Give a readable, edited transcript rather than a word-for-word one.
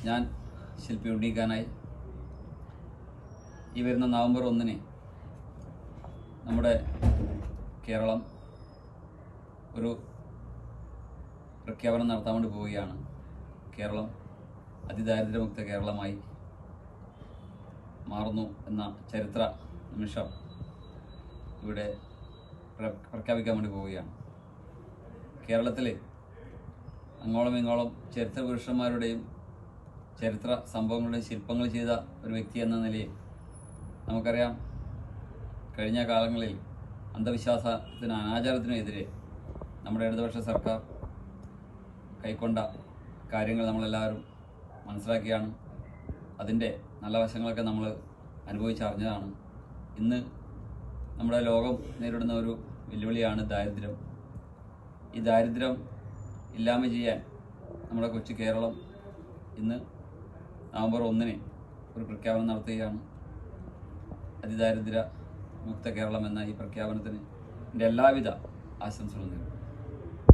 ഞാൻ ശില്പി ഉണ്ണിക്കാനായി ഈ വരുന്ന നവംബർ 1 നമ്മുടെ കേരളം ഒരു പ്രഖ്യാപനം നടത്താൻ വേണ്ടി പോവുകയാണ്. കേരളം അതിദാരിദ്ര്യമുക്ത കേരളമായി മാറുന്നു എന്ന ചരിത്ര നിമിഷം ഇവിടെ പ്രഖ്യാപിക്കാൻ വേണ്ടി പോവുകയാണ്. കേരളത്തിൽ അങ്ങോളം ഇങ്ങോളം ചരിത്ര പുരുഷന്മാരുടെയും ചരിത്ര സംഭവങ്ങളുടെയും ശില്പങ്ങൾ ചെയ്ത ഒരു വ്യക്തി എന്ന നിലയിൽ നമുക്കറിയാം, കഴിഞ്ഞ കാലങ്ങളിൽ അന്ധവിശ്വാസത്തിനും അനാചാരത്തിനും എതിരെ നമ്മുടെ ഇടതുപക്ഷ സർക്കാർ കൈക്കൊണ്ട കാര്യങ്ങൾ നമ്മളെല്ലാവരും മനസ്സിലാക്കിയാണ്. അതിൻ്റെ നല്ല വശങ്ങളൊക്കെ നമ്മൾ അനുഭവിച്ചറിഞ്ഞതാണ്. ഇന്ന് നമ്മുടെ ലോകം നേരിടുന്ന ഒരു വെല്ലുവിളിയാണ് ദാരിദ്ര്യം. ഈ ദാരിദ്ര്യം ഇല്ലായ്മ ചെയ്യാൻ നമ്മുടെ കൊച്ചു കേരളം ഇന്ന് നവംബർ 1 ഒരു പ്രഖ്യാപനം നടത്തുകയാണ്. അതിദാരിദ്ര്യ മുക്ത കേരളം എന്ന ഈ പ്രഖ്യാപനത്തിന് എൻ്റെ എല്ലാവിധ ആശംസകളും നേരുന്നു.